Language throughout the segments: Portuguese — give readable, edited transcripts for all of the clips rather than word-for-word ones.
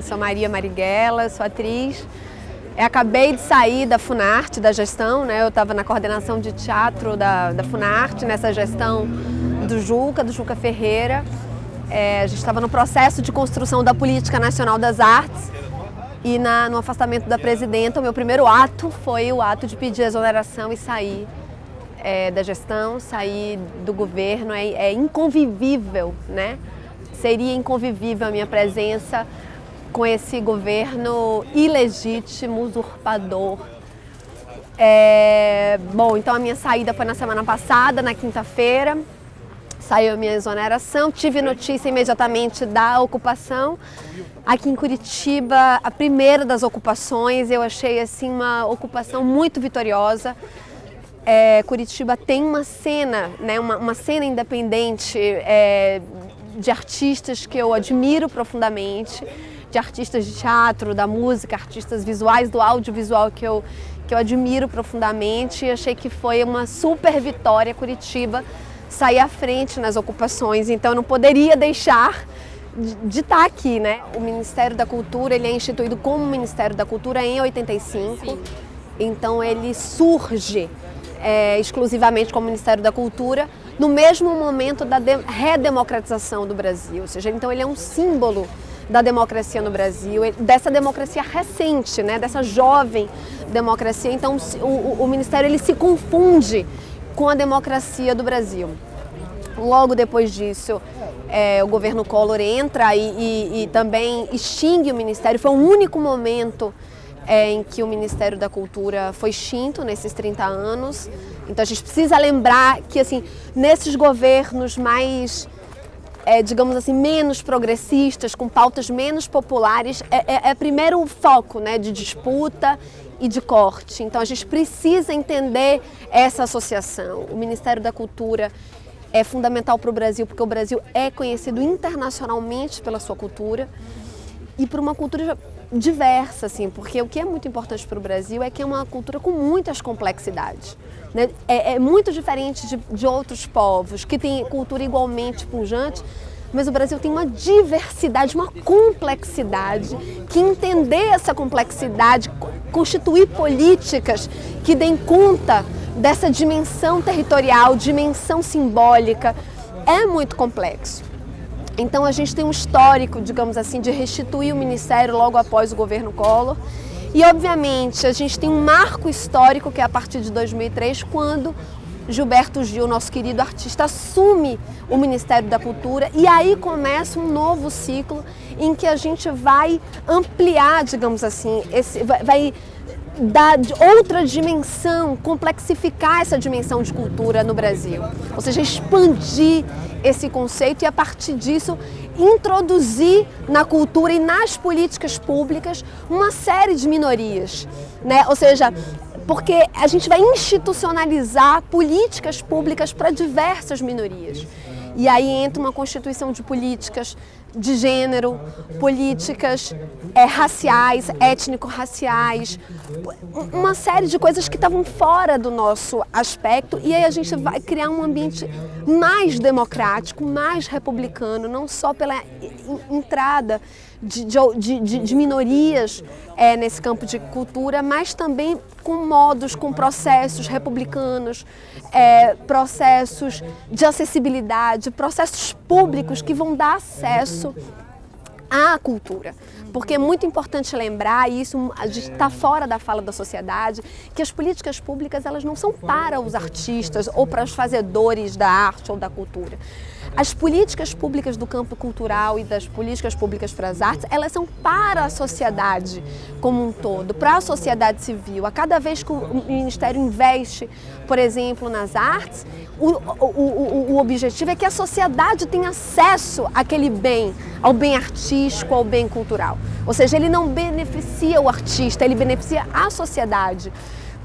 Sou Maria Marighella, sou atriz. Acabei de sair da Funarte, da gestão, né? Eu estava na coordenação de teatro da Funarte, nessa gestão do Juca Ferreira. A gente estava no processo de construção da Política Nacional das Artes e no afastamento da presidenta, o meu primeiro ato foi o ato de pedir exoneração e sair da gestão, sair do governo. É inconvivível, né? Seria inconvivível a minha presença com esse governo ilegítimo, usurpador. Bom, então a minha saída foi na semana passada, na quinta-feira. Saiu a minha exoneração, tive notícia imediatamente da ocupação. Aqui em Curitiba, a primeira das ocupações, eu achei assim uma ocupação muito vitoriosa. Curitiba tem uma cena, né, uma cena independente de artistas que eu admiro profundamente, de artistas de teatro, da música, artistas visuais, do audiovisual que eu admiro profundamente. E achei que foi uma super vitória Curitiba sair à frente nas ocupações, então eu não poderia deixar de estar aqui, né? O Ministério da Cultura, ele é instituído como Ministério da Cultura em 85, sim. Então ele surge exclusivamente como Ministério da Cultura no mesmo momento da redemocratização do Brasil, ou seja, então ele é um símbolo da democracia no Brasil, dessa democracia recente, né? Dessa jovem democracia. Então o Ministério ele se confunde com a democracia do Brasil. Logo depois disso, o governo Collor entra e também extingue o Ministério. Foi o único momento em que o Ministério da Cultura foi extinto, nesses 30 anos. Então a gente precisa lembrar que, assim, nesses governos mais, digamos assim, menos progressistas, com pautas menos populares, primeiro o foco, né, de disputa e de corte. Então a gente precisa entender essa associação. O Ministério da Cultura é fundamental para o Brasil, porque o Brasil é conhecido internacionalmente pela sua cultura e por uma cultura diversa, assim, porque o que é muito importante para o Brasil é que é uma cultura com muitas complexidades, né? É muito diferente de outros povos que têm cultura igualmente pujante, mas o Brasil tem uma diversidade, uma complexidade, que entender essa complexidade, constituir políticas que deem conta dessa dimensão territorial, dimensão simbólica, é muito complexo. Então a gente tem um histórico, digamos assim, de restituir o Ministério logo após o governo Collor. E obviamente a gente tem um marco histórico que é a partir de 2003, quando Gilberto Gil, nosso querido artista, assume o Ministério da Cultura, e aí começa um novo ciclo em que a gente vai ampliar, digamos assim, vai dar outra dimensão, complexificar essa dimensão de cultura no Brasil. Ou seja, expandir esse conceito e, a partir disso, introduzir na cultura e nas políticas públicas uma série de minorias, né? Ou seja, porque a gente vai institucionalizar políticas públicas para diversas minorias. E aí entra uma constituição de políticas de gênero, políticas raciais, étnico-raciais, uma série de coisas que estavam fora do nosso aspecto, e aí a gente vai criar um ambiente mais democrático, mais republicano, não só pela entrada de minorias nesse campo de cultura, mas também com modos, com processos republicanos, processos de acessibilidade, processos públicos que vão dar acesso à cultura. Porque é muito importante lembrar, e isso a gente está fora da fala da sociedade, que as políticas públicas elas não são para os artistas ou para os fazedores da arte ou da cultura. As políticas públicas do campo cultural e das políticas públicas para as artes, elas são para a sociedade como um todo, para a sociedade civil. A cada vez que o Ministério investe, por exemplo, nas artes, o objetivo é que a sociedade tenha acesso àquele bem, ao bem artístico, ao bem cultural. Ou seja, ele não beneficia o artista, ele beneficia a sociedade.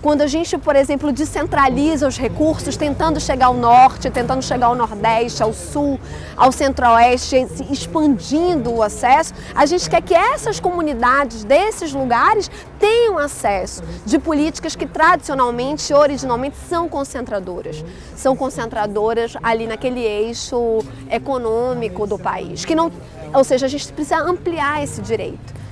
Quando a gente, por exemplo, descentraliza os recursos, tentando chegar ao norte, tentando chegar ao nordeste, ao sul, ao centro-oeste, expandindo o acesso, a gente quer que essas comunidades desses lugares tenham acesso de políticas que tradicionalmente, originalmente, são concentradoras. São concentradoras ali naquele eixo econômico do país. Ou seja, a gente precisa ampliar esse direito.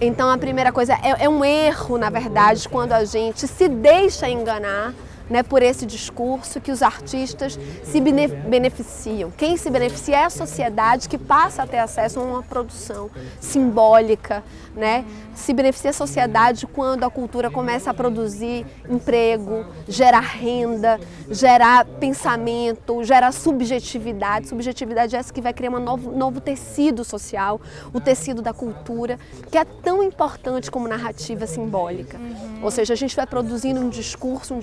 Então a primeira coisa é um erro, na verdade, quando a gente se deixa enganar, né, por esse discurso que os artistas se beneficiam. Quem se beneficia é a sociedade que passa a ter acesso a uma produção simbólica, né? Se beneficia a sociedade quando a cultura começa a produzir emprego, gerar renda, gerar pensamento, gerar subjetividade. Subjetividade é essa que vai criar um novo tecido social, o tecido da cultura, que é tão importante como narrativa simbólica. Ou seja, a gente vai produzindo um discurso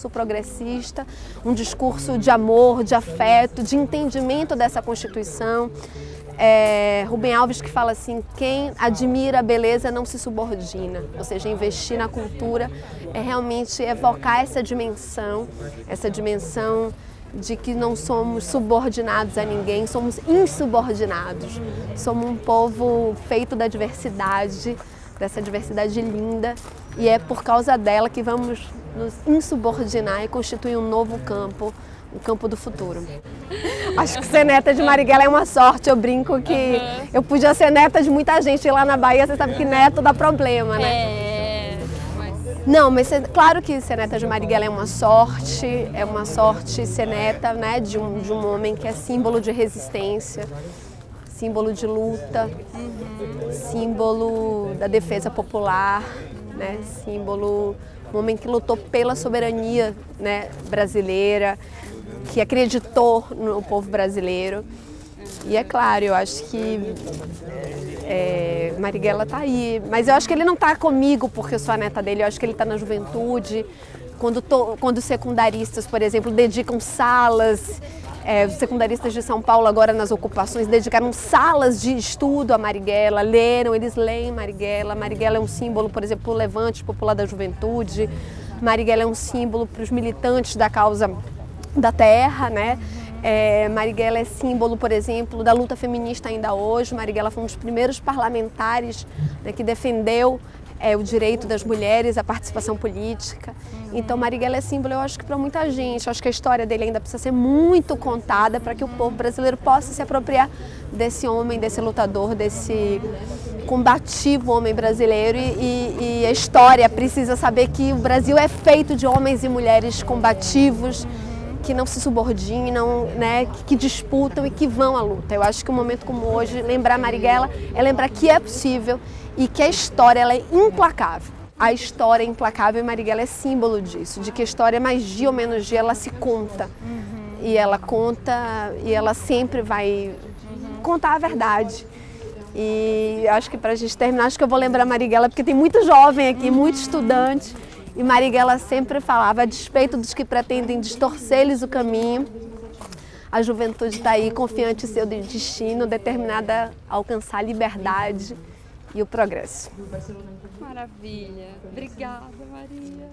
progressista, um discurso de amor, de afeto, de entendimento dessa Constituição. Rubem Alves que fala assim, quem admira a beleza não se subordina, ou seja, investir na cultura é realmente evocar essa dimensão de que não somos subordinados a ninguém, somos insubordinados, somos um povo feito da diversidade, dessa diversidade linda, e é por causa dela que vamos nos insubordinar e constituir um novo campo, o campo do futuro. Acho que ser neta de Marighella é uma sorte, eu brinco que eu podia ser neta de muita gente lá na Bahia, você sabe que neto dá problema, né? Não, mas claro que ser neta de Marighella é uma sorte ser neta, né, de um homem que é símbolo de resistência, símbolo de luta, símbolo da defesa popular, né, símbolo, um homem que lutou pela soberania, né, brasileira, que acreditou no povo brasileiro. E é claro, eu acho que Marighella está aí, mas eu acho que ele não está comigo porque eu sou a neta dele, eu acho que ele está na juventude, quando secundaristas, por exemplo, dedicam salas, os secundaristas de São Paulo agora nas ocupações dedicaram salas de estudo a Marighella, eles leem Marighella. Marighella é um símbolo, por exemplo, para o levante popular da juventude, Marighella é um símbolo para os militantes da causa da terra, né? Marighella é símbolo, por exemplo, da luta feminista ainda hoje. Marighella foi um dos primeiros parlamentares, né, que defendeu o direito das mulheres à participação política. Então Marighella é símbolo, eu acho que para muita gente. Eu acho que a história dele ainda precisa ser muito contada para que o povo brasileiro possa se apropriar desse homem, desse lutador, desse combativo homem brasileiro. E a história precisa saber que o Brasil é feito de homens e mulheres combativos, que não se subordinam, né, que disputam e que vão à luta. Eu acho que um momento como hoje, lembrar Marighella é lembrar que é possível e que a história ela é implacável. A história é implacável e Marighella é símbolo disso, de que a história, mais dia ou menos dia, ela se conta. E ela conta, e ela sempre vai contar a verdade. E acho que para a gente terminar, acho que eu vou lembrar Marighella, porque tem muito jovem aqui, muito estudante. E Marighella sempre falava, a despeito dos que pretendem distorcer-lhes o caminho, a juventude está aí confiante em seu destino, determinada a alcançar a liberdade e o progresso. Maravilha. Obrigada, Maria.